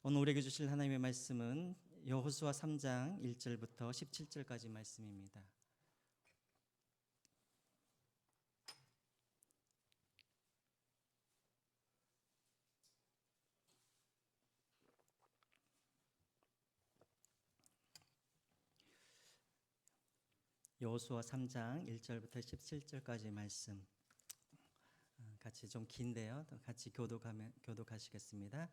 오늘 우리에게 주실 하나님의 말씀은 여호수아 3장 1절부터 17절까지 말씀입니다. 여호수아 3장 1절부터 17절까지 말씀 같이 좀 긴데요. 같이 교독하시겠습니다.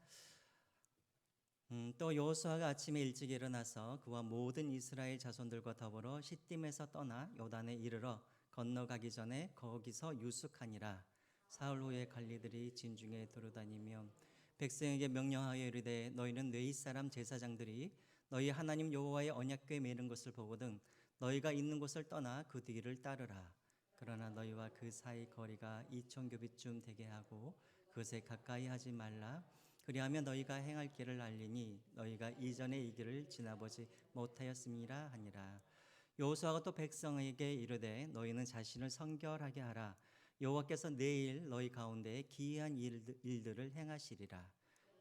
또 여호수아가 아침에 일찍 일어나서 그와 모든 이스라엘 자손들과 더불어 시딤에서 떠나 요단에 이르러 건너가기 전에 거기서 유숙하니라. 사흘 후에 관리들이 진중에 두루다니며 백성에게 명령하여 이르되 너희는 내 이사람 제사장들이 너희 하나님 여호와의 언약궤 매는 것을 보거든 너희가 있는 곳을 떠나 그 뒤를 따르라. 그러나 너희와 그 사이 거리가 2,000규빗쯤 되게 하고 그것에 가까이 하지 말라. 그리하면 너희가 행할 길을 알리니 너희가 이전에 이 길을 지나보지 못하였음이라 하니라. 여호수아가 또 백성에게 이르되 너희는 자신을 성결하게 하라. 여호와께서 내일 너희 가운데 기이한 일들을 행하시리라.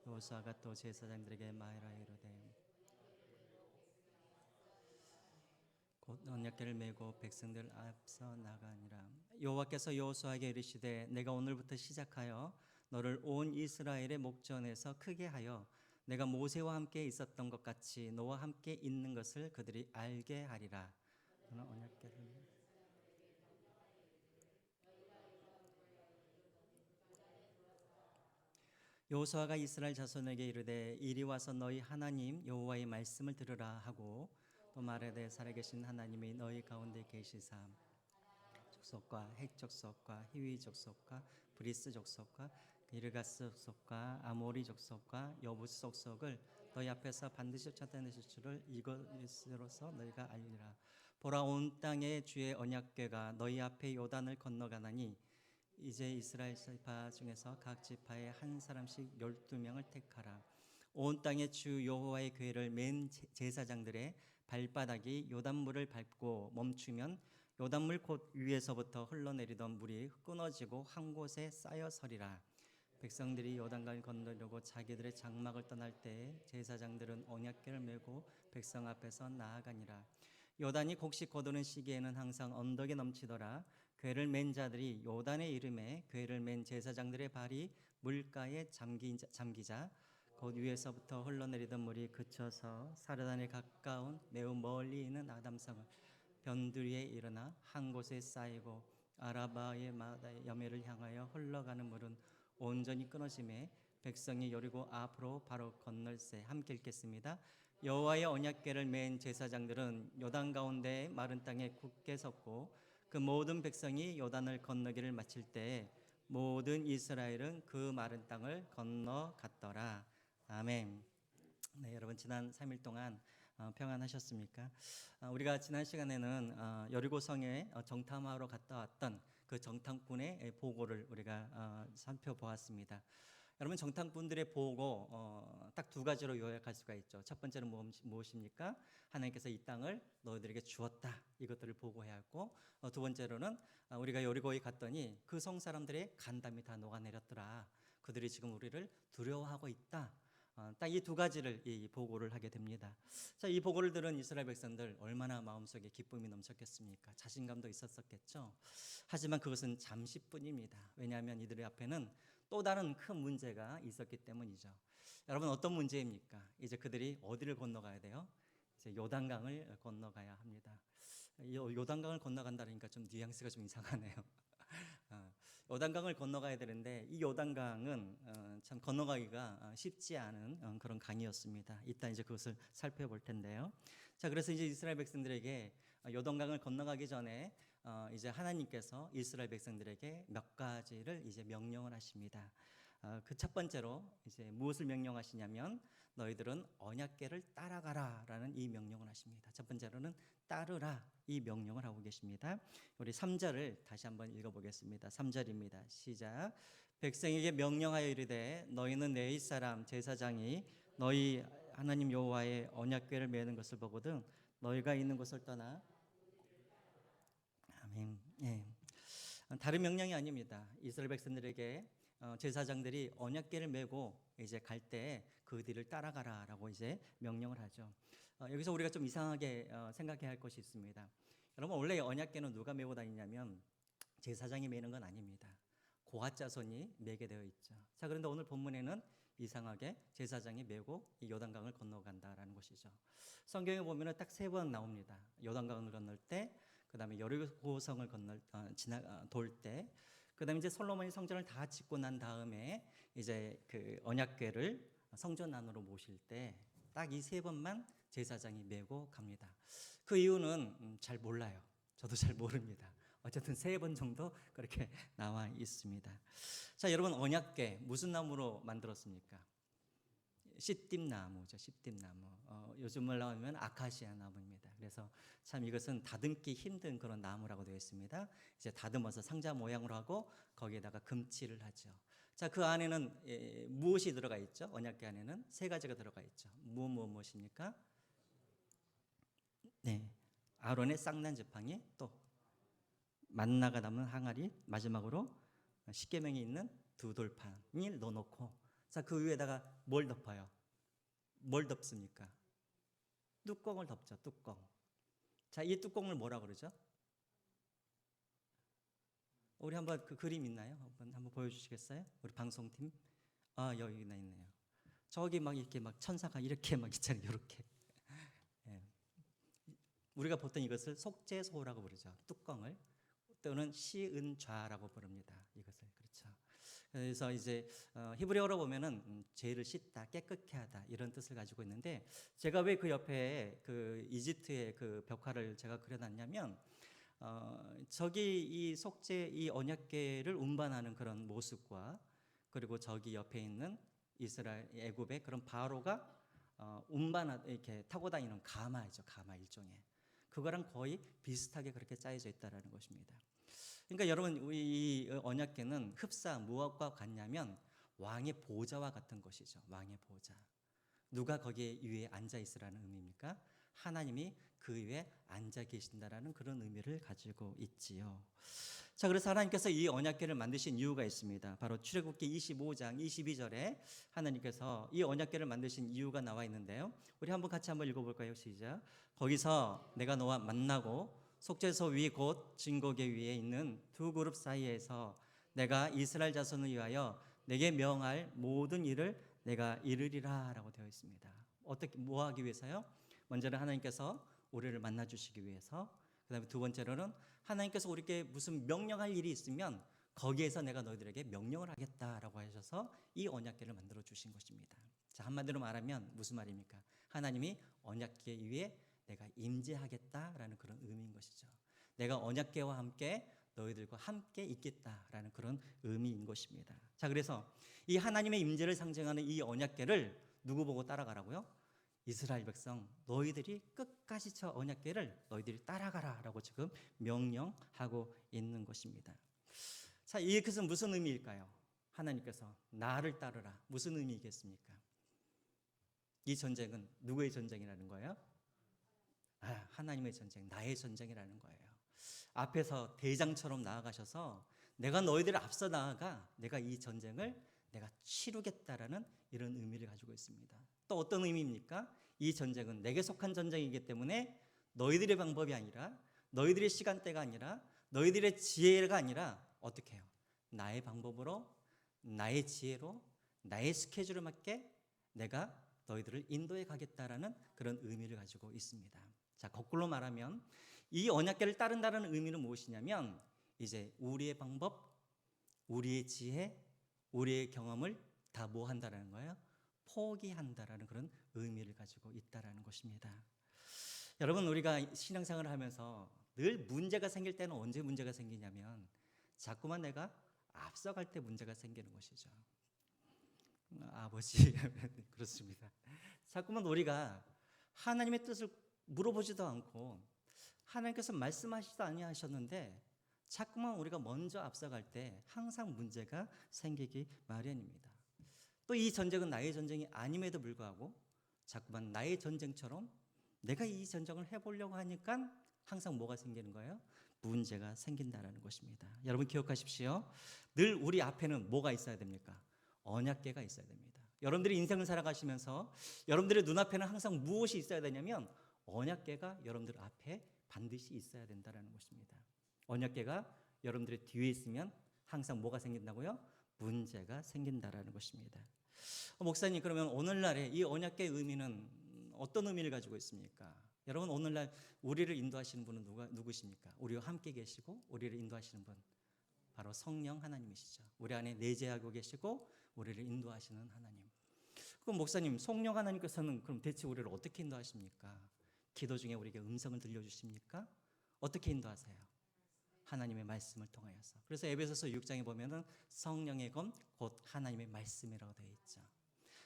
여호수아가 또 제사장들에게 말하여 이르되 곧 언약궤를 메고 백성들 앞서 나가니라. 여호와께서 여호수아에게 이르시되 내가 오늘부터 시작하여 너를 온 이스라엘의 목전에서 크게 하여 내가 모세와 함께 있었던 것 같이 너와 함께 있는 것을 그들이 알게 하리라. 너는 언약궤를 여호수아가 이스라엘 자손에게 이르되 이리 와서 너희 하나님 여호와의 말씀을 들으라 하고 또 말하되 살아계신 하나님이 너희 가운데 계시사 족속과 헷 족속과 히위 족속과 브리스 족속과 기르가스 족속과 아모리 족속과 여부스 족속을 너희 앞에서 반드시 쫓아내실 줄을 이것으로서 너희가 알리라. 보라 온 땅에 주의 언약궤가 너희 앞에 요단을 건너가나니 이제 이스라엘 지파 중에서 각 지파에 한 사람씩 12명을 택하라. 온 땅에 주 여호와의 궤를 맨 제사장들의 발바닥이 요단물을 밟고 멈추면 요단물 곧 위에서부터 흘러내리던 물이 끊어지고 한 곳에 쌓여 서리라. 백성들이 요단강을 건너려고 자기들의 장막을 떠날 때 제사장들은 언약궤를 메고 백성 앞에서 나아가니라. 요단이 곡식 거두는 시기에는 항상 언덕에 넘치더라. 궤를 맨 자들이 요단의 이름에 궤를 맨 제사장들의 발이 물가에 잠기자 곧 위에서부터 흘러내리던 물이 그쳐서 사르단에 가까운 매우 멀리 있는 아담성을 변두리에 일어나 한 곳에 쌓이고 아라바의 마다의 여매를 향하여 흘러가는 물은 온전히 끊어짐에 백성이 여리고 앞으로 바로 건널새. 함께 읽겠습니다. 여호와의 언약궤를 맨 제사장들은 요단 가운데 마른 땅에 굳게 섰고 그 모든 백성이 요단을 건너기를 마칠 때에 모든 이스라엘은 그 마른 땅을 건너갔더라. 아멘. 네, 여러분 지난 3일 동안 평안하셨습니까? 우리가 지난 시간에는 여리고성에 정탐하러 갔다 왔던 그 정탐꾼의 보고를 우리가 살펴보았습니다. 여러분 정탐꾼들의 보고 딱 두 가지로 요약할 수가 있죠. 첫 번째는 무엇입니까? 하나님께서 이 땅을 너희들에게 주었다. 이것들을 보고해야 했고 두 번째로는 우리가 여리고에 갔더니 그 성 사람들의 간담이 다 녹아내렸더라. 그들이 지금 우리를 두려워하고 있다. 딱 이 두 가지를 이 보고를 하게 됩니다. 자, 이 보고를 들은 이스라엘 백성들 얼마나 마음속에 기쁨이 넘쳤겠습니까? 자신감도 있었겠죠. 하지만 그것은 잠시뿐입니다. 왜냐하면 이들의 앞에는 또 다른 큰 문제가 있었기 때문이죠. 여러분 어떤 문제입니까? 이제 그들이 어디를 건너가야 돼요? 이제 요단강을 건너가야 합니다. 요단강을 건너간다니까 좀 뉘앙스가 좀 이상하네요. 요단강을 건너가야 되는데 이 요단강은 참 건너가기가 쉽지 않은 그런 강이었습니다. 이따 이제 그것을 살펴볼 텐데요. 자, 그래서 이제 이스라엘 백성들에게 요단강을 건너가기 전에 이제 하나님께서 이스라엘 백성들에게 몇 가지를 이제 명령을 하십니다. 그 첫 번째로 이제 무엇을 명령하시냐면 너희들은 언약궤를 따라가라라는 이 명령을 하십니다. 첫 번째로는 따르라 이 명령을 하고 계십니다. 우리 3절을 다시 한번 읽어보겠습니다. 3절입니다. 시작. 백성에게 명령하여 이르되 너희는 내 이사람 제사장이 너희 하나님 여호와의 언약궤를 메는 것을 보거든 너희가 있는 곳을 떠나 아멘. 예. 다른 명령이 아닙니다. 이스라엘 백성들에게 제사장들이 언약궤를 메고 이제 갈 때 그 뒤를 따라가라라고 이제 명령을 하죠. 여기서 우리가 좀 이상하게 생각해야 할 것이 있습니다. 여러분 원래 언약궤는 누가 메고 다니냐면 제사장이 메는 건 아닙니다. 고핫 자손이 메게 되어 있죠. 자, 그런데 오늘 본문에는 이상하게 제사장이 메고 이 요단강을 건너간다라는 것이죠. 성경에 보면은 딱 3번 나옵니다. 요단강을 건널 때, 그다음에 여리고성을 돌 때, 그다음에 이제 솔로몬이 성전을 다 짓고 난 다음에 이제 그 언약궤를 성전 안으로 모실 때 딱 이 3번만 제사장이 메고 갑니다. 그 이유는 잘 몰라요. 저도 잘 모릅니다. 어쨌든 3번 정도 그렇게 나와 있습니다. 자, 여러분 언약궤 무슨 나무로 만들었습니까? 시띠나무죠. 시띠나무. 요즘 말로 하면 아카시아 나무입니다. 그래서 참 이것은 다듬기 힘든 그런 나무라고 되어 있습니다. 이제 다듬어서 상자 모양으로 하고 거기에다가 금칠을 하죠. 자, 그 안에는 무엇이 들어가 있죠? 언약궤 안에는 3가지가 들어가 있죠. 무엇입니까? 네, 아론의 쌍난 지팡이, 또 만나가 담은 항아리, 마지막으로 십계명이 있는 2돌판을 넣어놓고, 자, 그 위에다가 뭘 덮어요? 뭘 덮습니까? 뚜껑을 덮죠. 뚜껑. 자, 이 뚜껑을 뭐라 그러죠? 우리 한번 그 그림 있나요? 한번 보여주시겠어요? 우리 방송팀. 여기 있네요. 저기 막 이렇게 막 천사가 이렇게 막 있잖아요. 이렇게. 예. 우리가 보통 이것을 속죄소라고 부르죠. 뚜껑을. 또는 시은좌라고 부릅니다. 이것을. 그렇죠. 그래서 이제 히브리어로 보면은 죄를 씻다, 깨끗게 하다 이런 뜻을 가지고 있는데, 제가 왜 그 옆에 그 이집트의 그 벽화를 제가 그려놨냐면 저기 이 속죄 이 언약궤를 운반하는 그런 모습과, 그리고 저기 옆에 있는 이스라엘 애굽의 그런 바로가 운반 이렇게 타고 다니는 가마이죠. 가마 일종의. 그거랑 거의 비슷하게 그렇게 짜여져 있다라는 것입니다. 그러니까 여러분 이 언약궤는 흡사 무엇과 같냐면 왕의 보좌와 같은 것이죠. 왕의 보좌. 누가 거기에 위에 앉아 있으라는 의미입니까? 하나님이 그 위에 앉아 계신다라는 그런 의미를 가지고 있지요. 자, 그래서 하나님께서 이 언약궤를 만드신 이유가 있습니다. 바로 출애굽기 25장 22절에 하나님께서 이 언약궤를 만드신 이유가 나와 있는데요. 우리 같이 한번 읽어볼까요? 시작. 거기서 내가 너와 만나고 속죄소 위 곧 증거궤 위에 있는 2그룹 사이에서 내가 이스라엘 자손을 위하여 내게 명할 모든 일을 내가 이르리라라고 되어 있습니다. 어떻게 뭐 하기 위해서요? 먼저는 하나님께서 우리를 만나 주시기 위해서, 그다음에 두 번째로는 하나님께서 우리에게 무슨 명령할 일이 있으면 거기에서 내가 너희들에게 명령을 하겠다라고 하셔서 이 언약궤를 만들어 주신 것입니다. 자, 한마디로 말하면 무슨 말입니까? 하나님이 언약궤 위에 내가 임재하겠다라는 그런 의미인 것이죠. 내가 언약궤와 함께 너희들과 함께 있겠다라는 그런 의미인 것입니다. 자, 그래서 이 하나님의 임재를 상징하는 이 언약궤를 누구 보고 따라가라고요? 이스라엘 백성, 너희들이 끝까지 저 언약궤를 너희들이 따라가라라고 지금 명령하고 있는 것입니다. 자, 이것은 무슨 의미일까요? 하나님께서 나를 따르라. 무슨 의미겠습니까? 이 전쟁은 누구의 전쟁이라는 거예요? 하나님의 전쟁, 나의 전쟁이라는 거예요. 앞에서 대장처럼 나아가셔서 내가 너희들을 앞서 나아가 내가 이 전쟁을 내가 치르겠다라는 이런 의미를 가지고 있습니다. 또 어떤 의미입니까? 이 전쟁은 내게 속한 전쟁이기 때문에 너희들의 방법이 아니라, 너희들의 시간대가 아니라, 너희들의 지혜가 아니라 어떻게 해요? 나의 방법으로, 나의 지혜로, 나의 스케줄에 맞게 내가 너희들을 인도해 가겠다라는 그런 의미를 가지고 있습니다. 자, 거꾸로 말하면 이 언약궤를 따른다는 의미는 무엇이냐면 이제 우리의 방법, 우리의 지혜, 우리의 경험을 다 뭐 한다라는 거예요? 포기한다라는 그런 의미를 가지고 있다라는 것입니다. 여러분, 우리가 신앙생활을 하면서 늘 문제가 생길 때는 언제 문제가 생기냐면 자꾸만 내가 앞서갈 때 문제가 생기는 것이죠. 아버지 그렇습니다. 자꾸만 우리가 하나님의 뜻을 물어보지도 않고 하나님께서 말씀하시지도 아니하셨는데 자꾸만 우리가 먼저 앞서갈 때 항상 문제가 생기기 마련입니다. 또 이 전쟁은 나의 전쟁이 아님에도 불구하고 자꾸만 나의 전쟁처럼 내가 이 전쟁을 해보려고 하니까 항상 뭐가 생기는 거예요? 문제가 생긴다라는 것입니다. 여러분 기억하십시오. 늘 우리 앞에는 뭐가 있어야 됩니까? 언약궤가 있어야 됩니다. 여러분들이 인생을 살아가시면서 여러분들의 눈앞에는 항상 무엇이 있어야 되냐면 언약궤가 여러분들 앞에 반드시 있어야 된다는 것입니다. 언약궤가 여러분들의 뒤에 있으면 항상 뭐가 생긴다고요? 문제가 생긴다라는 것입니다. 목사님, 그러면 오늘날의 이 언약궤의 의미는 어떤 의미를 가지고 있습니까? 여러분, 오늘날 우리를 인도하시는 분은 누구십니까? 우리와 함께 계시고 우리를 인도하시는 분, 바로 성령 하나님이시죠. 우리 안에 내재하고 계시고 우리를 인도하시는 하나님. 그럼 목사님, 성령 하나님께서는 그럼 대체 우리를 어떻게 인도하십니까? 기도 중에 우리에게 음성을 들려주십니까? 어떻게 인도하세요? 하나님의 말씀을 통하여서. 그래서 에베소서 6장에 보면은 성령의 검 곧 하나님의 말씀이라고 되어 있죠.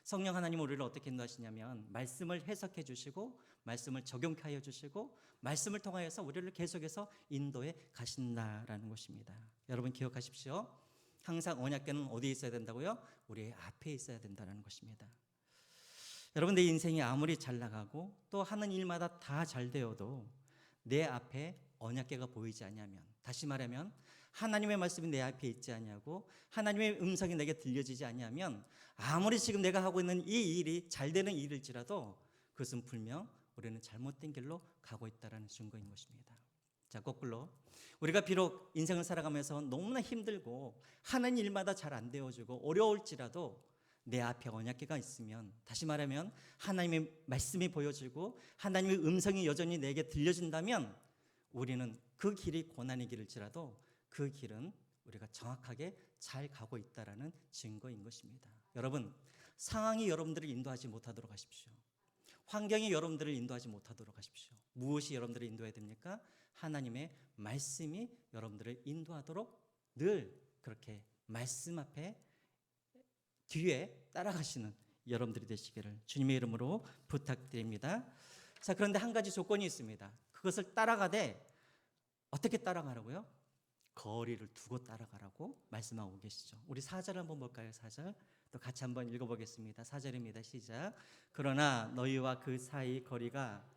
성령 하나님 우리를 어떻게 인도하시냐면 말씀을 해석해 주시고 말씀을 적용하여 주시고 말씀을 통하여서 우리를 계속해서 인도해 가신다라는 것입니다. 여러분 기억하십시오. 항상 언약궤는 어디에 있어야 된다고요? 우리의 앞에 있어야 된다는 것입니다. 여러분, 내 인생이 아무리 잘 나가고 또 하는 일마다 다 잘 되어도 내 앞에 언약궤가 보이지 않냐면, 다시 말하면 하나님의 말씀이 내 앞에 있지 않냐고 하나님의 음성이 내게 들려지지 않냐면 아무리 지금 내가 하고 있는 이 일이 잘 되는 일일지라도 그것은 분명 우리는 잘못된 길로 가고 있다는 증거인 것입니다. 자, 거꾸로 우리가 비록 인생을 살아가면서 너무나 힘들고 하는 일마다 잘 안 되어지고 어려울지라도 내 앞에 언약궤가 있으면, 다시 말하면 하나님의 말씀이 보여지고 하나님의 음성이 여전히 내게 들려진다면 우리는 그 길이 고난의 길일지라도 그 길은 우리가 정확하게 잘 가고 있다라는 증거인 것입니다. 여러분, 상황이 여러분들을 인도하지 못하도록 하십시오. 환경이 여러분들을 인도하지 못하도록 하십시오. 무엇이 여러분들을 인도해야 됩니까? 하나님의 말씀이 여러분들을 인도하도록 늘 그렇게 말씀 앞에 뒤에 따라가시는 여러분들이 되시기를 주님의 이름으로 부탁드립니다. 자, 그런데 한 가지 조건이 있습니다. 그것을 따라가되 어떻게 따라가라고요? 거리를 두고 따라가라고 말씀하고 계시죠. 우리 4절 한번 볼까요? 4절 또 같이 한번 읽어보겠습니다. 4절입니다. 시작. 그러나 너희와 그 사이 거리가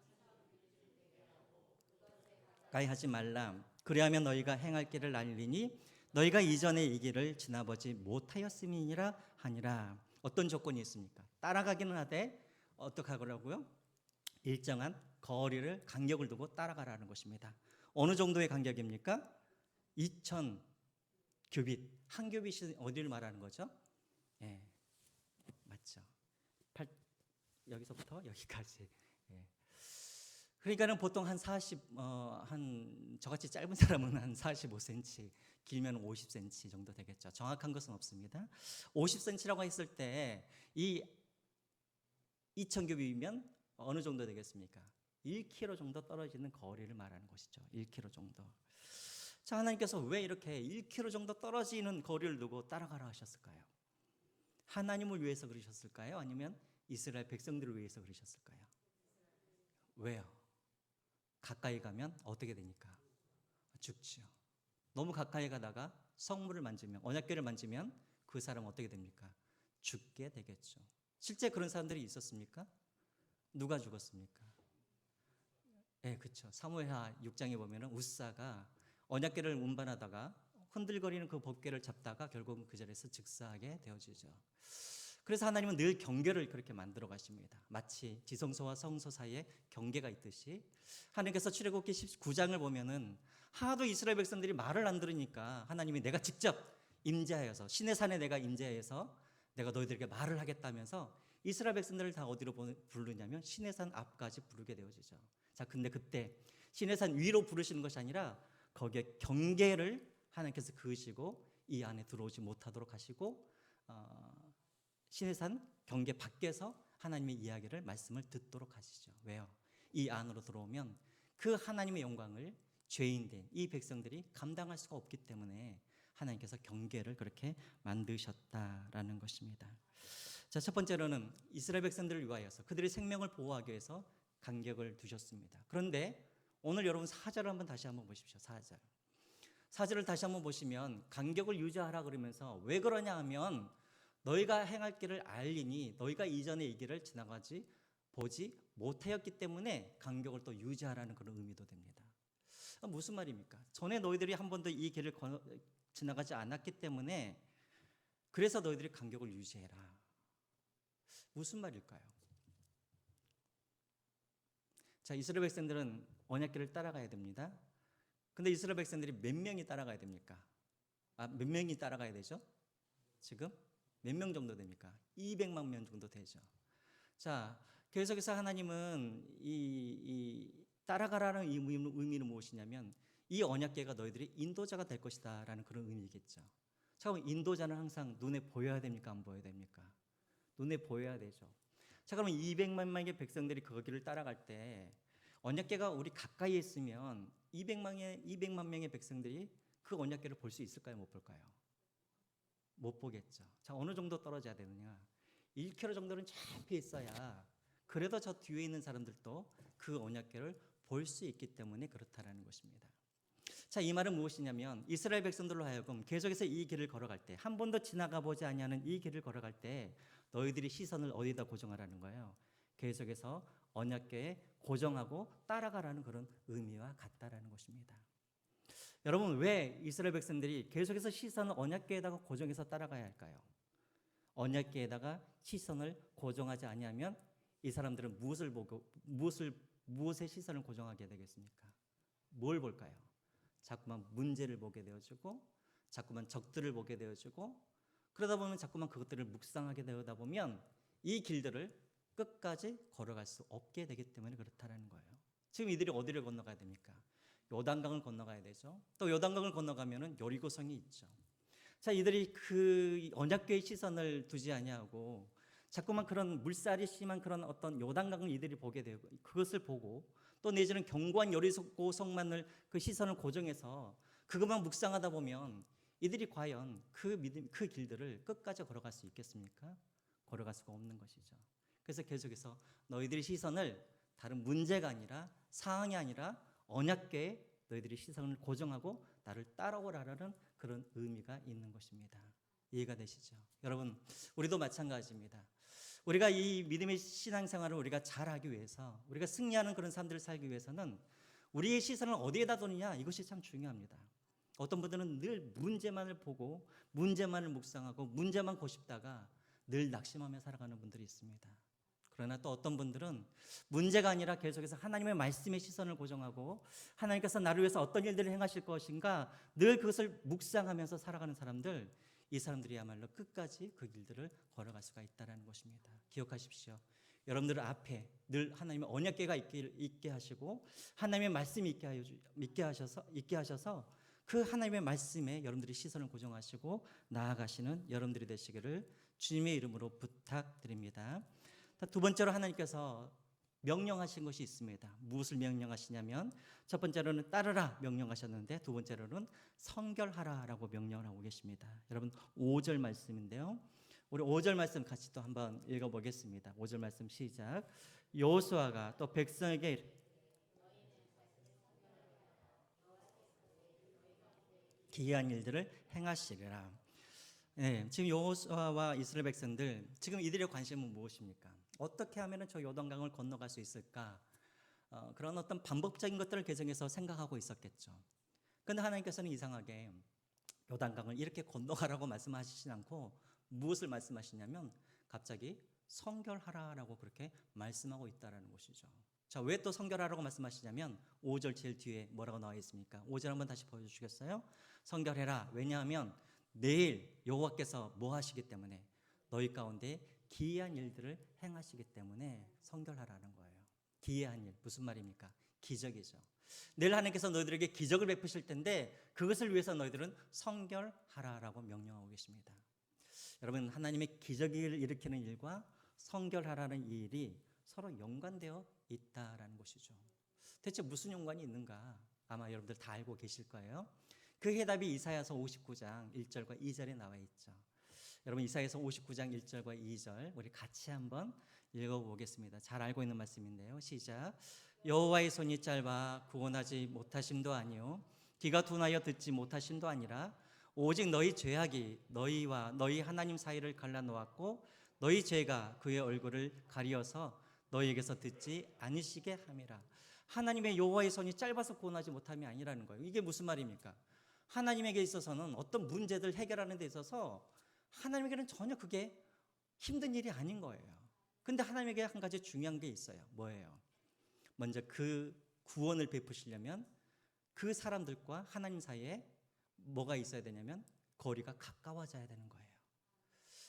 가까이 하지 말라. 그리하면 너희가 행할 길을 알리니 너희가 이전에 이 길을 지나보지 못하였음이니라 하니라. 어떤 조건이 있습니까? 따라가기는 하되 어떻게 하라고요? 일정한 거리를 간격을 두고 따라가라는 것입니다. 어느 정도의 간격입니까? 2000 규빗. 한 규빗이 어디를 말하는 거죠? 예, 맞죠. 여기서부터 여기까지. 예. 그러니까는 보통 한 40, 한 저같이 짧은 사람은 한 45cm, 길면 50cm 정도 되겠죠. 정확한 것은 없습니다. 50cm라고 했을 때 이 2000규빗이면 어느 정도 되겠습니까? 1km 정도 떨어지는 거리를 말하는 것이죠. 1km 정도. 자, 하나님께서 왜 이렇게 1km 정도 떨어지는 거리를 두고 따라가라 하셨을까요? 하나님을 위해서 그러셨을까요? 아니면 이스라엘 백성들을 위해서 그러셨을까요? 왜요? 가까이 가면 어떻게 되니까? 죽지요. 너무 가까이 가다가 성물을 만지면, 언약궤를 만지면 그 사람은 어떻게 됩니까? 죽게 되겠죠. 실제 그런 사람들이 있었습니까? 누가 죽었습니까? 네, 그렇죠. 사무엘하 6장에 보면은 우사가 언약궤를 운반하다가 흔들거리는 그 법궤를 잡다가 결국은 그 자리에서 즉사하게 되어지죠. 그래서 하나님은 늘 경계를 그렇게 만들어 가십니다. 마치 지성소와 성소 사이에 경계가 있듯이 하나님께서 출애굽기 19장을 보면은 하도 이스라엘 백성들이 말을 안 들으니까 하나님이 내가 직접 임재하여서 신의 산에 내가 임재하여서 내가 너희들에게 말을 하겠다면서 이스라엘 백성들을 다 어디로 부르냐면 신의 산 앞까지 부르게 되어지죠. 자, 근데 그때 신의 산 위로 부르시는 것이 아니라 거기에 경계를 하나님께서 그으시고 이 안에 들어오지 못하도록 하시고 신의 산 경계 밖에서 하나님의 이야기를 말씀을 듣도록 하시죠. 왜요? 이 안으로 들어오면 그 하나님의 영광을 죄인된 이 백성들이 감당할 수가 없기 때문에 하나님께서 경계를 그렇게 만드셨다라는 것입니다. 자, 첫 번째로는 이스라엘 백성들을 위하여서 그들의 생명을 보호하기 위해서 간격을 두셨습니다. 그런데 오늘 여러분 4절을 한번 다시 한번 보십시오. 4절. 4절을 다시 한번 보시면 간격을 유지하라 그러면서 왜 그러냐 하면 너희가 행할 길을 알리니 너희가 이전에 이 길을 지나가지 보지 못하였기 때문에 간격을 또 유지하라는 그런 의미도 됩니다. 무슨 말입니까? 전에 너희들이 한 번도 이 길을 지나가지 않았기 때문에 그래서 너희들이 간격을 유지해라. 무슨 말일까요? 자, 이스라엘 백성들은 언약궤를 따라가야 됩니다. 근데 이스라엘 백성들이 몇 명이 따라가야 됩니까? 몇 명이 따라가야 되죠? 지금 몇 명 정도 됩니까? 200만 명 정도 되죠. 자, 계속해서 하나님은 이 따라가라는 의미는 무엇이냐면 이 언약궤가 너희들이 인도자가 될 것이다라는 그런 의미겠죠. 자, 그럼 인도자는 항상 눈에 보여야 됩니까? 안 보여야 됩니까? 눈에 보여야 되죠. 자, 그러면 200만 명의 백성들이 그 길을 따라갈 때 언약궤가 우리 가까이에 있으면 200만 명의 백성들이 그 언약궤를 볼 수 있을까요? 못 볼까요? 못 보겠죠. 자, 어느 정도 떨어져야 되느냐? 1km 정도는 잡혀 있어야 그래도 저 뒤에 있는 사람들도 그 언약궤를 볼 수 있기 때문에 그렇다라는 것입니다. 자, 이 말은 무엇이냐면 이스라엘 백성들로 하여금 계속해서 이 길을 걸어갈 때, 한 번도 지나가 보지 아니하는 이 길을 걸어갈 때 너희들이 시선을 어디다 고정하라는 거예요? 계속해서 언약궤에 고정하고 따라가라는 그런 의미와 같다라는 것입니다. 여러분, 왜 이스라엘 백성들이 계속해서 시선을 언약궤에다가 고정해서 따라가야 할까요? 언약궤에다가 시선을 고정하지 아니하면 이 사람들은 무엇에 시선을 고정하게 되겠습니까? 뭘 볼까요? 자꾸만 문제를 보게 되어지고, 자꾸만 적들을 보게 되어지고, 그러다 보면 자꾸만 그것들을 묵상하게 되다 보면 이 길들을 끝까지 걸어갈 수 없게 되기 때문에 그렇다라는 거예요. 지금 이들이 어디를 건너가야 됩니까? 요단강을 건너가야 되죠. 또 요단강을 건너가면은 여리고성이 있죠. 자, 이들이 그 언약궤의 시선을 두지 아니하고 자꾸만 그런 물살이 심한 그런 어떤 요단강을 이들이 보게 되고 그것을 보고 또 내지는 견고한 여리고성만을 그 시선을 고정해서 그것만 묵상하다 보면 이들이 과연 그 길들을 끝까지 걸어갈 수 있겠습니까? 걸어갈 수가 없는 것이죠. 그래서 계속해서 너희들이 시선을 다른 문제가 아니라 상황이 아니라 언약궤에 너희들이 시선을 고정하고 나를 따라오라라는 그런 의미가 있는 것입니다. 이해가 되시죠? 여러분, 우리도 마찬가지입니다. 우리가 이 믿음의 신앙생활을 우리가 잘하기 위해서, 우리가 승리하는 그런 삶들을 살기 위해서는 우리의 시선을 어디에다 두느냐, 이것이 참 중요합니다. 어떤 분들은 늘 문제만을 보고 문제만을 묵상하고 문제만 고집다가 늘 낙심하며 살아가는 분들이 있습니다. 그러나 또 어떤 분들은 문제가 아니라 계속해서 하나님의 말씀에 시선을 고정하고 하나님께서 나를 위해서 어떤 일들을 행하실 것인가 늘 그것을 묵상하면서 살아가는 사람들, 이 사람들이야말로 끝까지 그 길들을 걸어갈 수가 있다는 것입니다. 기억하십시오. 여러분들 앞에 늘 하나님의 언약궤가 있게 하시고 하나님의 말씀이 있게 하셔서 그 하나님의 말씀에 여러분들이 시선을 고정하시고 나아가시는 여러분들이 되시기를 주님의 이름으로 부탁드립니다. 두 번째로 하나님께서 명령하신 것이 있습니다. 무엇을 명령하시냐면 첫 번째로는 따르라 명령하셨는데 두 번째로는 성결하라라고 명령을 하고 계십니다. 여러분 5절 말씀인데요. 우리 5절 말씀 같이 또 한번 읽어보겠습니다. 5절 말씀 시작. 여호수아가 또 백성에게 기이한 일들을 행하시리라. 네, 지금 여호수아와 이스라엘 백성들 지금 이들의 관심은 무엇입니까? 어떻게 하면 저 요단강을 건너갈 수 있을까? 그런 어떤 반복적인 것들을 계속해서 생각하고 있었겠죠. 그런데 하나님께서는 이상하게 요단강을 이렇게 건너가라고 말씀하시진 않고 무엇을 말씀하시냐면 갑자기 성결하라라고 그렇게 말씀하고 있다라는 것이죠. 자, 왜 또 성결하라고 말씀하시냐면 5절 제일 뒤에 뭐라고 나와 있습니까? 5절 한번 다시 보여주시겠어요? 성결해라. 왜냐하면 내일 여호와께서 뭐 하시기 때문에 너희 가운데 기이한 일들을 행하시기 때문에 성결하라는 거예요. 기이한 일 무슨 말입니까? 기적이죠. 내일 하나님께서 너희들에게 기적을 베푸실 텐데 그것을 위해서 너희들은 성결하라라고 명령하고 계십니다. 여러분, 하나님의 기적을 일으키는 일과 성결하라는 이 일이 서로 연관되어 있다라는 것이죠. 대체 무슨 연관이 있는가? 아마 여러분들 다 알고 계실 거예요. 그 해답이 이사야서 59장 1절과 2절에 나와 있죠. 여러분, 이사야서 59장 1절과 2절 우리 같이 한번 읽어보겠습니다. 잘 알고 있는 말씀인데요. 시작. 여호와의 손이 짧아 구원하지 못하심도 아니요 귀가 둔하여 듣지 못하심도 아니라 오직 너희 죄악이 너희와 너희 하나님 사이를 갈라놓았고 너희 죄가 그의 얼굴을 가리어서 너희에게서 듣지 않으시게 함이라. 하나님의 여호와의 손이 짧아서 구원하지 못함이 아니라는 거예요. 이게 무슨 말입니까? 하나님에게 있어서는 어떤 문제들 해결하는 데 있어서 하나님에게는 전혀 그게 힘든 일이 아닌 거예요. 근데 하나님에게 한 가지 중요한 게 있어요. 뭐예요? 먼저 그 구원을 베푸시려면 그 사람들과 하나님 사이에 뭐가 있어야 되냐면 거리가 가까워져야 되는 거예요.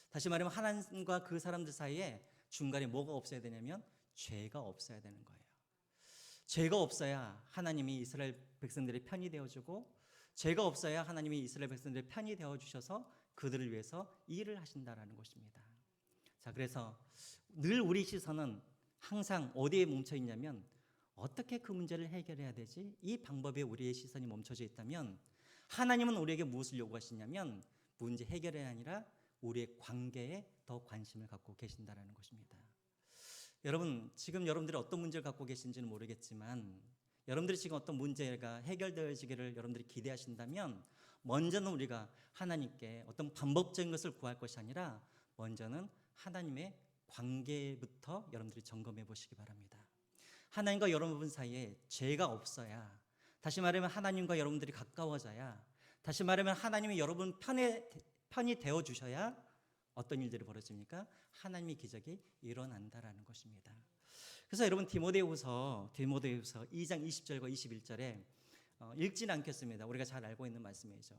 다시 말하면 하나님과 그 사람들 사이에 중간에 뭐가 없어야 되냐면 죄가 없어야 되는 거예요. 죄가 없어야 하나님이 이스라엘 백성들의 편이 되어주고, 죄가 없어야 하나님이 이스라엘 백성들의 편이 되어주셔서 그들을 위해서 일을 하신다라는 것입니다. 자, 그래서 늘 우리 시선은 항상 어디에 멈춰 있냐면 어떻게 그 문제를 해결해야 되지? 이 방법에 우리의 시선이 멈춰져 있다면 하나님은 우리에게 무엇을 요구하시냐면 문제 해결이 아니라 우리의 관계에 더 관심을 갖고 계신다라는 것입니다. 여러분, 지금 여러분들이 어떤 문제를 갖고 계신지는 모르겠지만 여러분들이 지금 어떤 문제가 해결되어지기를 여러분들이 기대하신다면 먼저는 우리가 하나님께 어떤 반복적인 것을 구할 것이 아니라 먼저는 하나님의 관계부터 여러분들이 점검해 보시기 바랍니다. 하나님과 여러분 사이에 죄가 없어야, 다시 말하면 하나님과 여러분들이 가까워져야, 다시 말하면 하나님이 여러분 편이 되어 주셔야 어떤 일들이 벌어집니까? 하나님의 기적이 일어난다라는 것입니다. 그래서 여러분 디모데후서 2장 20절과 21절에 읽지는 않겠습니다. 우리가 잘 알고 있는 말씀이죠.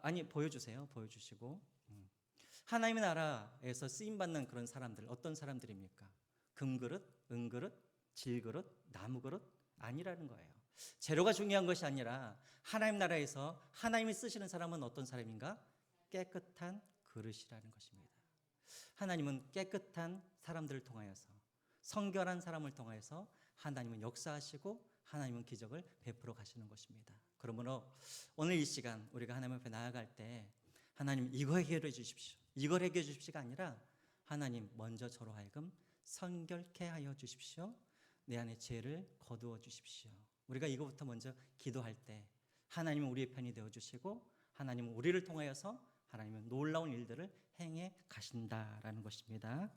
아니, 보여주세요. 보여주시고. 하나님의 나라에서 쓰임받는 그런 사람들, 어떤 사람들입니까? 금그릇, 은그릇, 질그릇, 나무그릇 아니라는 거예요. 재료가 중요한 것이 아니라 하나님 나라에서 하나님이 쓰시는 사람은 어떤 사람인가? 깨끗한 그릇이라는 것입니다. 하나님은 깨끗한 사람들을 통하여서, 성결한 사람을 통하여서 하나님은 역사하시고 하나님은 기적을 베풀어 가시는 것입니다. 그러므로 오늘 이 시간 우리가 하나님 앞에 나아갈 때 하나님 이거 해결해 주십시오, 이걸 해결해 주십시오가 아니라 하나님 먼저 저로 하여금 성결케 하여 주십시오, 내 안에 죄를 거두어 주십시오. 우리가 이거부터 먼저 기도할 때 하나님은 우리의 편이 되어 주시고 하나님은 우리를 통하여서 하나님은 놀라운 일들을 행해 가신다라는 것입니다.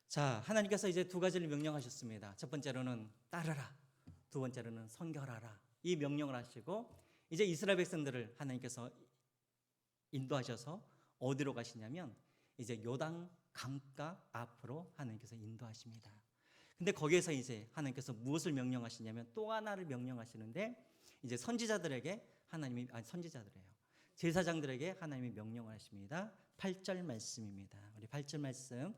자, 하나님께서 이제 두 가지를 명령하셨습니다. 첫 번째로는 따르라, 두 번째로는 성결하라. 이 명령을 하시고 이제 이스라엘 백성들을 하나님께서 인도하셔서 어디로 가시냐면 이제 요단 강가 앞으로 하나님께서 인도하십니다. 근데 거기에서 이제 하나님께서 무엇을 명령하시냐면 또 하나를 명령하시는데 이제 선지자들에게 하나님이, 선지자들이에요, 제사장들에게 하나님이 명령을 하십니다. 8절 말씀입니다. 우리 8절 말씀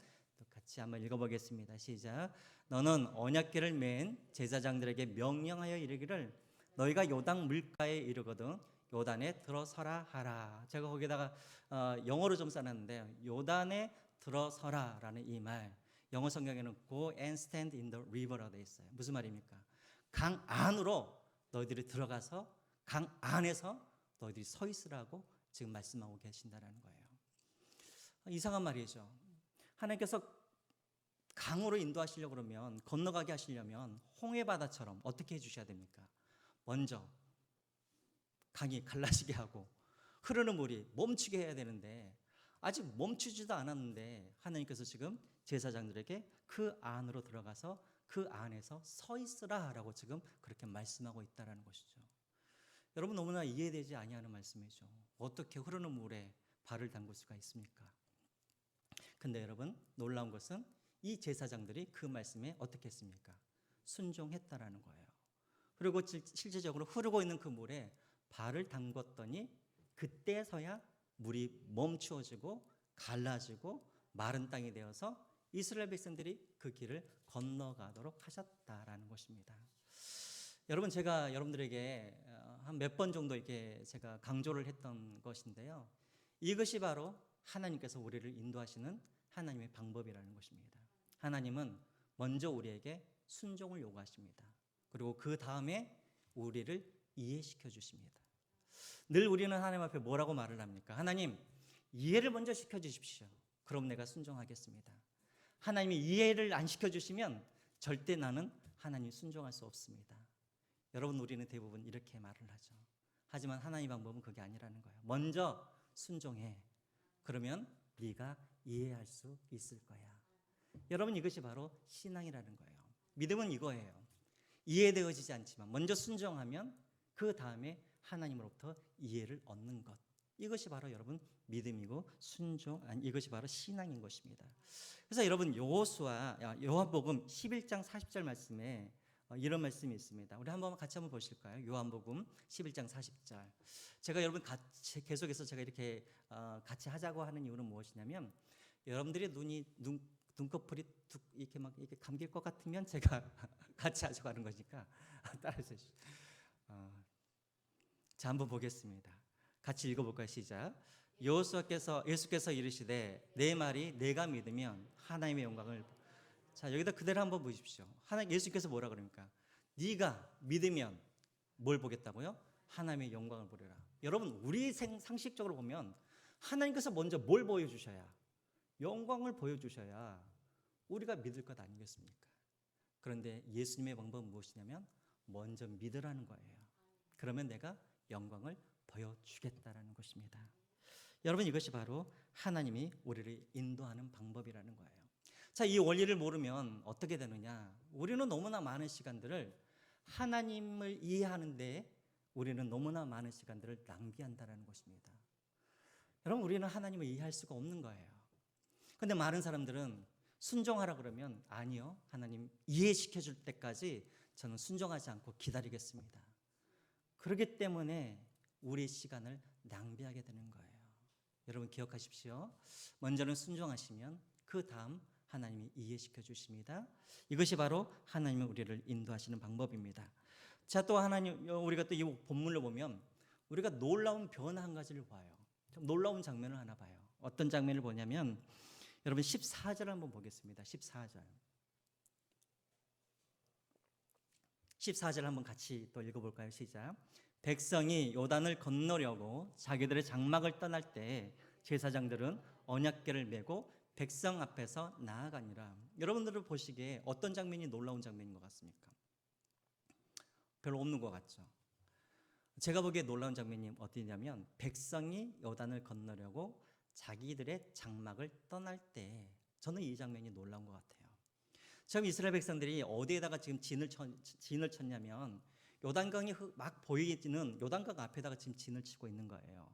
같이 한번 읽어보겠습니다. 시작. 너는 언약궤를 맨 제사장들에게 명령하여 이르기를 너희가 요단 물가에 이르거든 요단에 들어서라 하라. 제가 거기다가 영어로 좀 써놨는데요, 요단에 들어서라라는 이 말, 영어 성경에는 go and stand in the river라고 되어 있어요. 무슨 말입니까? 강 안으로 너희들이 들어가서 강 안에서 너희들이 서 있으라고 지금 말씀하고 계신다라는 거예요. 이상한 말이죠. 하나님께서 강으로 인도하시려고 그러면, 건너가게 하시려면 홍해바다처럼 어떻게 해주셔야 됩니까? 먼저 강이 갈라지게 하고 흐르는 물이 멈추게 해야 되는데 아직 멈추지도 않았는데 하나님께서 지금 제사장들에게 그 안으로 들어가서 그 안에서 서 있으라라고 지금 그렇게 말씀하고 있다라는 것이죠. 여러분, 너무나 이해되지 아니하는 말씀이죠. 어떻게 흐르는 물에 발을 담글 수가 있습니까? 근데 여러분, 놀라운 것은 이 제사장들이 그 말씀에 어떻게 했습니까? 순종했다라는 거예요. 그리고 실제적으로 흐르고 있는 그 물에 발을 담궜더니 그때서야 물이 멈추어지고 갈라지고 마른 땅이 되어서 이스라엘 백성들이 그 길을 건너가도록 하셨다라는 것입니다. 여러분, 제가 여러분들에게 한 몇 번 정도 이렇게 제가 강조를 했던 것인데요, 이것이 바로 하나님께서 우리를 인도하시는 하나님의 방법이라는 것입니다. 하나님은 먼저 우리에게 순종을 요구하십니다. 그리고 그 다음에 우리를 이해시켜 주십니다. 늘 우리는 하나님 앞에 뭐라고 말을 합니까? 하나님, 이해를 먼저 시켜 주십시오. 그럼 내가 순종하겠습니다. 하나님이 이해를 안 시켜주시면 절대 나는 하나님 순종할 수 없습니다. 여러분, 우리는 대부분 이렇게 말을 하죠. 하지만 하나님 방법은 그게 아니라는 거예요. 먼저 순종해. 그러면 네가 이해할 수 있을 거야. 여러분, 이것이 바로 신앙이라는 거예요. 믿음은 이거예요. 이해되어지지 않지만 먼저 순종하면 그 다음에 하나님으로부터 이해를 얻는 것. 이것이 바로 여러분 믿음이고 순종, 이것이 바로 신앙인 것입니다. 그래서 여러분 요한복음 11장 40절 말씀에 이런 말씀이 있습니다. 우리 같이 한번 보실까요? 요한복음 11장 40절. 제가 여러분 계속해서 제가 이렇게 같이 하자고 하는 이유는 무엇이냐면 여러분들의 눈꺼풀이 이렇게 감길 것 같으면 제가 같이 하자고 하는 거니까 따라서 자, 한번 보겠습니다. 같이 읽어볼까요? 시작. 예수께서 이르시되 내 말이 내가 믿으면 하나님의 영광을. 자, 여기다 그대로 한번 보십시오. 예수께서 뭐라 그럽니까? 네가 믿으면 뭘 보겠다고요? 하나님의 영광을 보리라. 여러분 우리 상식적으로 보면 하나님께서 먼저 뭘 보여주셔야, 영광을 보여주셔야 우리가 믿을 것 아니겠습니까? 그런데 예수님의 방법은 무엇이냐면 먼저 믿으라는 거예요. 그러면 내가 영광을 보여주겠다라는 것입니다. 여러분 이것이 바로 하나님이 우리를 인도하는 방법이라는 거예요. 자, 이 원리를 모르면 어떻게 되느냐? 우리는 너무나 많은 시간들을 하나님을 이해하는데 우리는 너무나 많은 시간들을 낭비한다는 것입니다. 여러분 우리는 하나님을 이해할 수가 없는 거예요. 그런데 많은 사람들은 순종하라 그러면 아니요, 하나님 이해시켜 줄 때까지 저는 순종하지 않고 기다리겠습니다. 그렇기 때문에 우리 시간을 낭비하게 되는 거예요. 여러분 기억하십시오. 먼저는 순종하시면 그 다음 하나님이 이해시켜 주십니다. 이것이 바로 하나님이 우리를 인도하시는 방법입니다. 자, 또 우리가 또 이 본문을 보면 우리가 놀라운 변화 한 가지를 봐요. 좀 놀라운 장면을 하나 봐요. 어떤 장면을 보냐면 여러분 14절 한번 보겠습니다. 14절 한번 같이 또 읽어볼까요? 시작. 백성이 요단을 건너려고 자기들의 장막을 떠날 때 제사장들은 언약궤를 메고 백성 앞에서 나아가니라. 여러분들을 보시기에 어떤 장면이 놀라운 장면인 것 같습니까? 별로 없는 것 같죠. 제가 보기에 놀라운 장면이 어디냐면 백성이 요단을 건너려고 자기들의 장막을 떠날 때, 저는 이 장면이 놀라운 것 같아요. 지금 이스라엘 백성들이 어디에다가 지금 진을 쳤냐면 요단강이 막 보이는 요단강 앞에다가 지금 진을 치고 있는 거예요.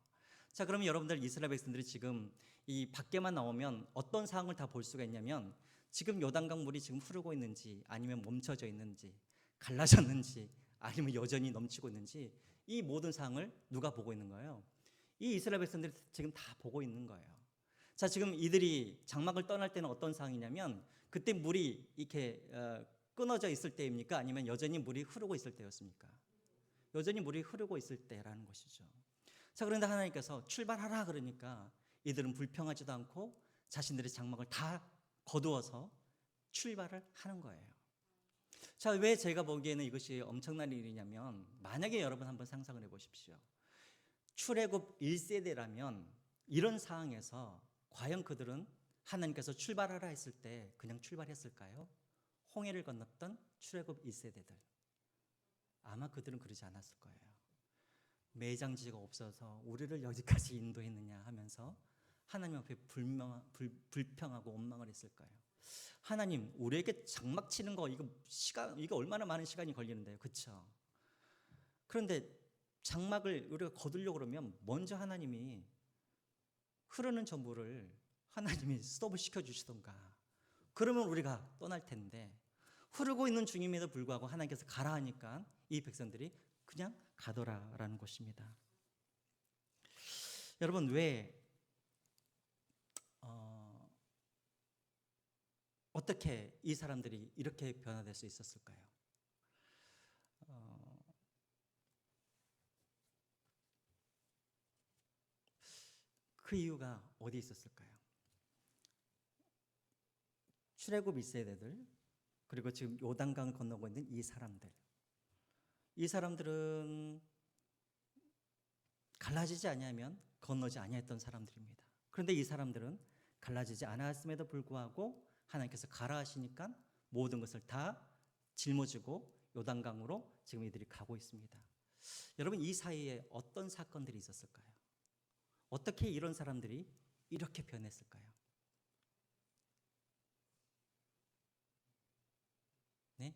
자, 그러면 여러분들 이스라엘 백성들이 지금 이 밖에만 나오면 어떤 상황을 다 볼 수가 있냐면 지금 요단강 물이 지금 흐르고 있는지 아니면 멈춰져 있는지 갈라졌는지 아니면 여전히 넘치고 있는지 이 모든 상황을 누가 보고 있는 거예요? 이 이스라엘 백성들이 지금 다 보고 있는 거예요. 자, 지금 이들이 장막을 떠날 때는 어떤 상황이냐면 그때 물이 이렇게 끊어져 있을 때입니까? 아니면 여전히 물이 흐르고 있을 때였습니까? 여전히 물이 흐르고 있을 때라는 것이죠. 자, 그런데 하나님께서 출발하라 그러니까 이들은 불평하지도 않고 자신들의 장막을 다 거두어서 출발을 하는 거예요. 자, 왜 제가 보기에는 이것이 엄청난 일이냐면 만약에 여러분 한번 상상을 해보십시오. 출애굽 1세대라면 이런 상황에서 과연 그들은 하나님께서 출발하라 했을 때 그냥 출발했을까요? 홍해를 건넜던 출애굽 1세대들, 아마 그들은 그러지 않았을 거예요. 매장지가 없어서 우리를 여기까지 인도했느냐 하면서 하나님 앞에 불평하고 원망을 했을 거예요. 하나님, 우리에게 장막 치는 거 이거 얼마나 많은 시간이 걸리는데요, 그렇죠? 그런데 장막을 우리가 거두려고 그러면 먼저 하나님이 흐르는 저 물을 하나님이 스톱을 시켜주시던가, 그러면 우리가 떠날 텐데 흐르고 있는 중임에도 불구하고 하나님께서 가라 하니까 이 백성들이 그냥 가더라라는 것입니다. 여러분 왜 어떻게 이 사람들이 이렇게 변화될 수 있었을까요? 그 이유가 어디 있었을까요? 출애굽 1세대들, 그리고 지금 요단강을 건너고 있는 이 사람들은 갈라지지 아니하면 건너지 아니했던 사람들입니다. 그런데 이 사람들은 갈라지지 않았음에도 불구하고 하나님께서 가라 하시니까 모든 것을 다 짊어지고 요단강으로 지금 이들이 가고 있습니다. 여러분 이 사이에 어떤 사건들이 있었을까요? 어떻게 이런 사람들이 이렇게 변했을까요? 네?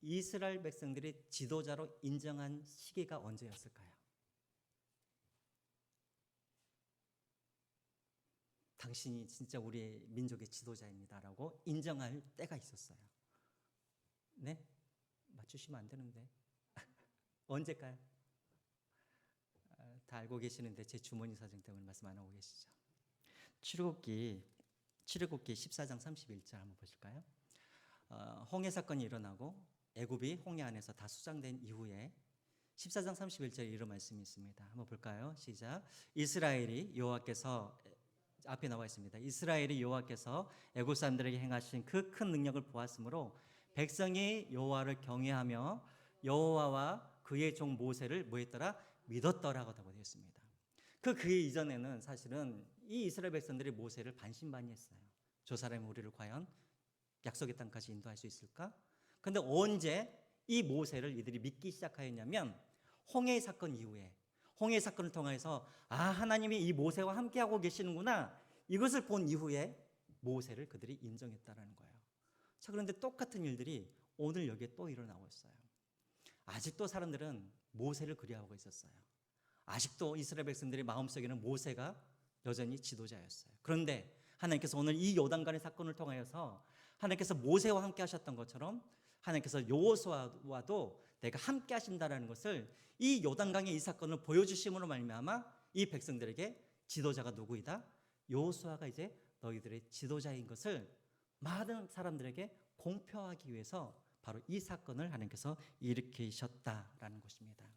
이스라엘 백성들이 지도자로 인정한 시기가 언제였을까요? 당신이 진짜 우리의 민족의 지도자입니다라고 인정할 때가 있었어요. 네? 맞추시면 안 되는데. 언제일까요? 다 알고 계시는데 제 주머니 사정 때문에 말씀 안 하고 계시죠. 출애굽기 14장 31절 한번 보실까요? 홍해 사건이 일어나고 애굽이 홍해 안에서 다 수장된 이후에 14장 31절에 이런 말씀이 있습니다. 한번 볼까요? 시작. 이스라엘이 여호와께서 앞에 나와 있습니다. 이스라엘이 여호와께서 애굽 사람들에게 행하신 그 큰 능력을 보았으므로 백성이 여호와를 경외하며 여호와와 그의 종 모세를 뭐했더라? 믿었더라고 되어 있습니다. 그 이전에는 사실은 이 이스라엘 백성들이 모세를 반신반의했어요. 저 사람이 우리를 과연 약속의 땅까지 인도할 수 있을까? 그런데 언제 이 모세를 이들이 믿기 시작하였냐면 홍해 사건 이후에, 홍해 사건을 통해서 하나님이 이 모세와 함께하고 계시는구나, 이것을 본 이후에 모세를 그들이 인정했다라는 거예요. 자, 그런데 똑같은 일들이 오늘 여기에 또 일어나고 있어요. 아직도 사람들은 모세를 그리워하고 있었어요. 아직도 이스라엘 백성들의 마음속에는 모세가 여전히 지도자였어요. 그런데 하나님께서 오늘 이 요단강의 사건을 통하여서 하나님께서 모세와 함께 하셨던 것처럼 하나님께서 여호수아와도 내가 함께 하신다라는 것을 이 요단강의 이 사건을 보여주심으로 말미암아 이 백성들에게 지도자가 누구이다? 여호수아가 이제 너희들의 지도자인 것을 많은 사람들에게 공표하기 위해서 바로 이 사건을 하나님께서 일으키셨다라는 것입니다.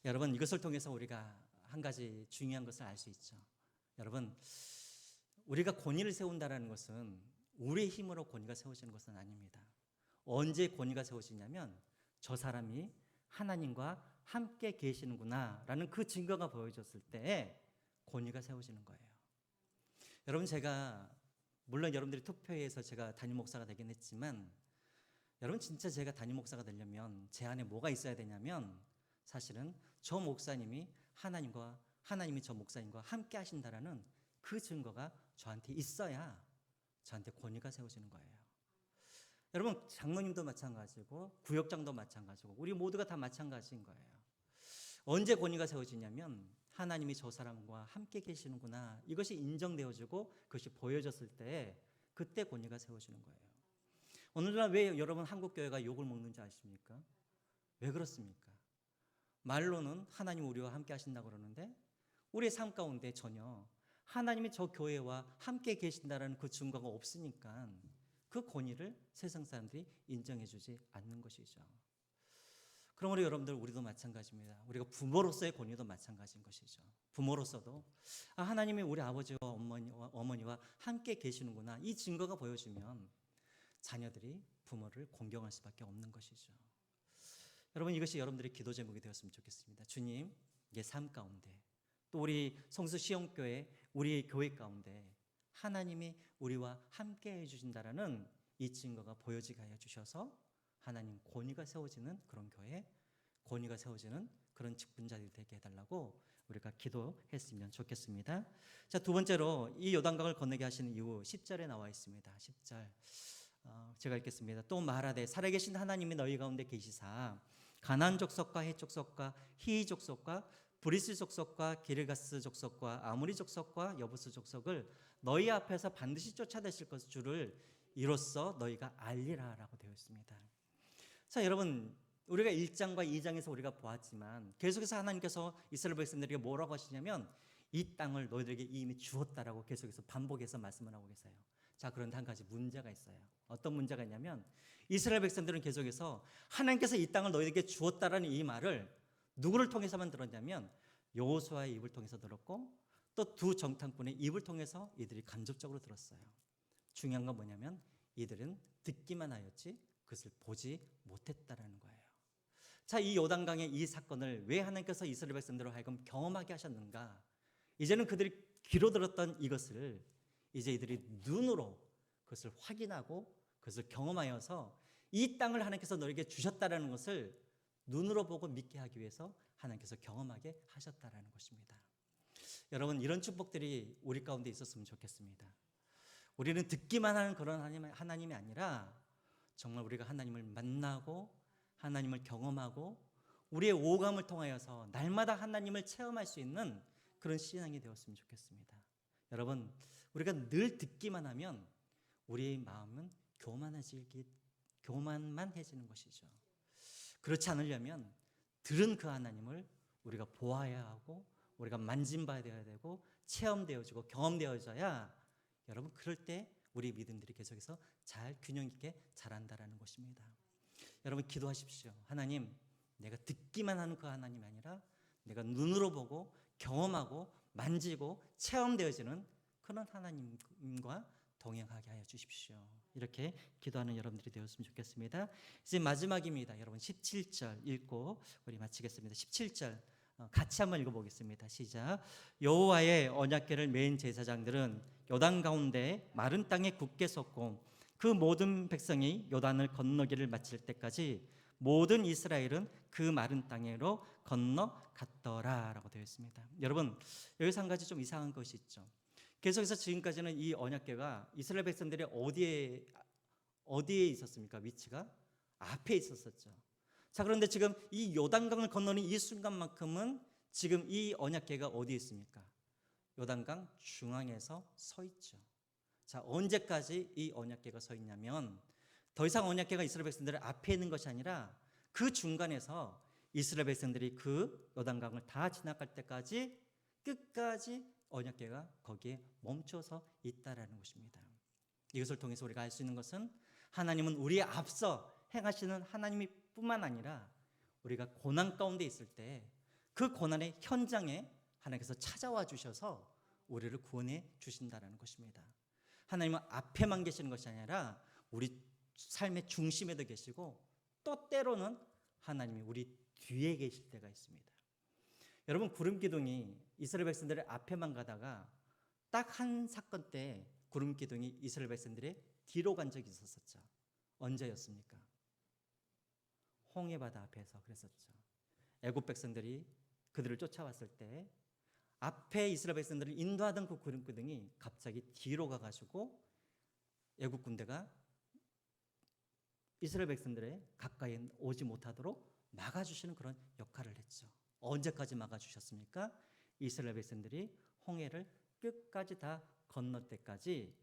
여러분, 이것을 통해서 우리가 한 가지 중요한 것을 알 수 있죠. 여러분, 우리가 권위를 세운다라는 것은 우리의 힘으로 권위가 세워지는 것은 아닙니다. 언제 권위가 세워지냐면 저 사람이 하나님과 함께 계시는구나 라는 그 증거가 보여졌을 때 권위가 세워지는 거예요. 여러분, 제가 물론 여러분들이 투표해서 제가 담임 목사가 되긴 했지만 여러분, 진짜 제가 담임 목사가 되려면 제 안에 뭐가 있어야 되냐면 사실은 저 목사님이 하나님이 저 목사님과 함께 하신다라는 그 증거가 저한테 있어야 저한테 권위가 세워지는 거예요. 여러분, 장로님도 마찬가지고 구역장도 마찬가지고 우리 모두가 다 마찬가지인 거예요. 언제 권위가 세워지냐면 하나님이 저 사람과 함께 계시는구나, 이것이 인정되어지고 그것이 보여졌을 때 그때 권위가 세워지는 거예요. 오늘날 왜 여러분 한국교회가 욕을 먹는지 아십니까? 왜 그렇습니까? 말로는 하나님 우리와 함께 하신다고 그러는데 우리의 삶 가운데 전혀 하나님이 저 교회와 함께 계신다는 그 증거가 없으니까 그 권위를 세상 사람들이 인정해 주지 않는 것이죠. 그러므로 여러분들, 우리도 마찬가지입니다. 우리가 부모로서의 권위도 마찬가지인 것이죠. 부모로서도 하나님이 우리 아버지와 어머니와 함께 계시는구나, 이 증거가 보여지면 자녀들이 부모를 공경할 수밖에 없는 것이죠. 여러분, 이것이 여러분들의 기도 제목이 되었으면 좋겠습니다. 주님, 내 삶 가운데 또 우리 성수 시험교회 우리 교회 가운데 하나님이 우리와 함께 해주신다라는 이 증거가 보여지게 하여 주셔서 하나님 권위가 세워지는 그런 교회, 권위가 세워지는 그런 직분자들이 되게 해달라고 우리가 기도했으면 좋겠습니다. 자, 두 번째로 이 요단강을 건너게 하시는 이유 10절에 나와 있습니다. 10절 제가 읽겠습니다. 또 말하되 살아계신 하나님이 너희 가운데 계시사 가나안 족속과 헷 족속과 히위 족속과 브리스 족속과 기르가스 족속과 아모리 족속과 여부스 족속을 너희 앞에서 반드시 쫓아내실 것 줄을 이로써 너희가 알리라라고 되어 있습니다. 자, 여러분, 우리가 1장과 2장에서 우리가 보았지만 계속해서 하나님께서 이스라엘 백성들에게 뭐라고 하시냐면 이 땅을 너희들에게 이미 주었다라고 계속해서 반복해서 말씀을 하고 계세요. 자, 그런데 한 가지 문제가 있어요. 어떤 문제가 있냐면 이스라엘 백성들은 계속해서 하나님께서 이 땅을 너희에게 주었다라는 이 말을 누구를 통해서만 들었냐면 여호수아의 입을 통해서 들었고 또 두 정탐꾼의 입을 통해서 이들이 간접적으로 들었어요. 중요한 건 뭐냐면 이들은 듣기만 하였지 그것을 보지 못했다라는 거예요. 자, 이 요단강의 이 사건을 왜 하나님께서 이스라엘 백성들을 하여금 경험하게 하셨는가? 이제는 그들이 귀로 들었던 이것을 이제 이들이 눈으로 그것을 확인하고 그것을 경험하여서 이 땅을 하나님께서 너에게 주셨다라는 것을 눈으로 보고 믿게 하기 위해서 하나님께서 경험하게 하셨다라는 것입니다. 여러분, 이런 축복들이 우리 가운데 있었으면 좋겠습니다. 우리는 듣기만 하는 그런 하나님이 아니라 정말 우리가 하나님을 만나고 하나님을 경험하고 우리의 오감을 통하여서 날마다 하나님을 체험할 수 있는 그런 신앙이 되었으면 좋겠습니다. 여러분, 우리가 늘 듣기만 하면 우리의 마음은 교만만 해지는 것이죠. 그렇지 않으려면 들은 그 하나님을 우리가 보아야 하고 우리가 만진받아야 되고 체험되어지고 경험되어져야 여러분 그럴 때 우리 믿음들이 계속해서 잘 균형 있게 자란다라는 것입니다. 여러분 기도하십시오. 하나님, 내가 듣기만 하는 그 하나님이 아니라 내가 눈으로 보고 경험하고 만지고 체험되어지는 그런 하나님과 동행하게 하여 주십시오. 이렇게 기도하는 여러분들이 되었으면 좋겠습니다. 이제 마지막입니다. 여러분 17절 읽고 우리 마치겠습니다. 17절 같이 한번 읽어보겠습니다. 시작. 여호와의 언약궤를 메인 제사장들은 요단 가운데 마른 땅에 굳게 섰고 그 모든 백성이 요단을 건너기를 마칠 때까지 모든 이스라엘은 그 마른 땅으로 건너갔더라라고 되어 있습니다. 여러분 여기서 한 가지 좀 이상한 것이 있죠. 계속해서 지금까지는 이 언약궤가 이스라엘 백성들이 어디에 있었습니까? 위치가 앞에 있었었죠. 자, 그런데 지금 이 요단강을 건너는 이 순간만큼은 지금 이 언약궤가 어디에 있습니까? 요단강 중앙에서 서 있죠. 자, 언제까지 이 언약궤가 서 있냐면 더 이상 언약궤가 이스라엘 백성들의 앞에 있는 것이 아니라 그 중간에서 이스라엘 백성들이 그 요단강을 다 지나갈 때까지 끝까지 언약궤가 거기에 멈춰서 있다라는 것입니다. 이것을 통해서 우리가 알 수 있는 것은 하나님은 우리의 앞서 행하시는 하나님이 뿐만 아니라 우리가 고난 가운데 있을 때 그 고난의 현장에 하나님께서 찾아와 주셔서 우리를 구원해 주신다라는 것입니다. 하나님은 앞에만 계시는 것이 아니라 우리 삶의 중심에도 계시고 또 때로는 하나님이 우리 뒤에 계실 때가 있습니다. 여러분 구름기둥이 이스라엘 백성들의 앞에만 가다가 딱 한 사건 때 구름기둥이 이스라엘 백성들의 뒤로 간 적이 있었었죠. 언제였습니까? 홍해바다 앞에서 그랬었죠. 애굽 백성들이 그들을 쫓아왔을 때 앞에 이스라엘 백성들을 인도하던 그 구름기둥이 갑자기 뒤로 가가지고 애굽 군대가 이스라엘 백성들의 가까이 오지 못하도록 막아주시는 그런 역할을 했죠. 언제까지 막아주셨습니까? 이스라엘 백성들이 홍해를 끝까지 다 건널 때까지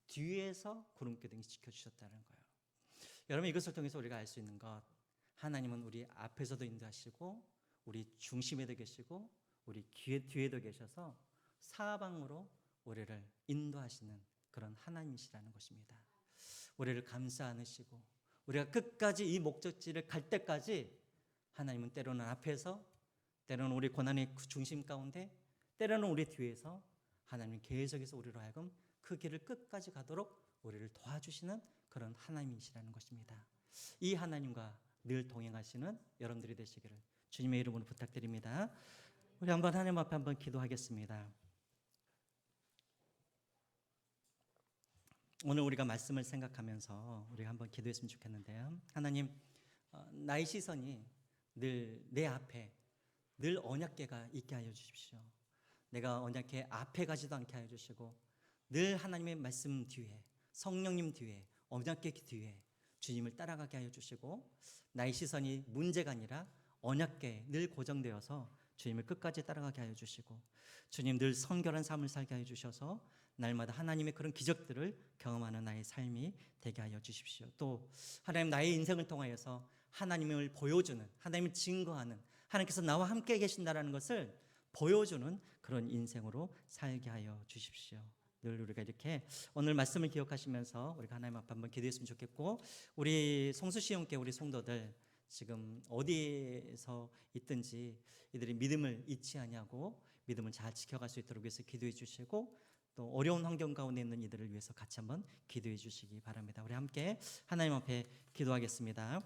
뒤에서 구름기둥이 지켜주셨다는 거예요. 여러분 이것을 통해서 우리가 알 수 있는 것, 하나님은 우리 앞에서도 인도하시고 우리 중심에도 계시고 우리 뒤에도 계셔서 사방으로 우리를 인도하시는 그런 하나님이시라는 것입니다. 우리를 감싸 안으시고 우리가 끝까지 이 목적지를 갈 때까지 하나님은 때로는 앞에서, 때로는 우리 고난의 중심 가운데, 때로는 우리 뒤에서 하나님은 계속해서 우리로 하여금 그 길을 끝까지 가도록 우리를 도와주시는 그런 하나님이시라는 것입니다. 이 하나님과 늘 동행하시는 여러분들이 되시기를 주님의 이름으로 부탁드립니다. 우리 한번 하나님 앞에 한번 기도하겠습니다. 오늘 우리가 말씀을 생각하면서 우리가 한번 기도했으면 좋겠는데요. 하나님, 나의 시선이 늘 내 앞에 늘 언약궤가 있게 하여 주십시오. 내가 언약궤 앞에 가지도 않게 하여 주시고 늘 하나님의 말씀 뒤에, 성령님 뒤에, 언약궤 뒤에 주님을 따라가게 하여 주시고 나의 시선이 문제가 아니라 언약궤에 늘 고정되어서 주님을 끝까지 따라가게 하여 주시고 주님 늘 성결한 삶을 살게 하여 주셔서 날마다 하나님의 그런 기적들을 경험하는 나의 삶이 되게 하여 주십시오. 또 하나님 나의 인생을 통하여서 하나님을 보여주는, 하나님을 증거하는, 하나님께서 나와 함께 계신다는 것을 보여주는 그런 인생으로 살게 하여 주십시오. 늘 우리가 이렇게 오늘 말씀을 기억하시면서 우리가 하나님 앞에 한번 기도했으면 좋겠고 우리 송수시온교회 우리 성도들 지금 어디에서 있든지 이들이 믿음을 잊지 아니하고 믿음을 잘 지켜갈 수 있도록 위해서 기도해 주시고 또 어려운 환경 가운데 있는 이들을 위해서 같이 한번 기도해 주시기 바랍니다. 우리 함께 하나님 앞에 기도하겠습니다.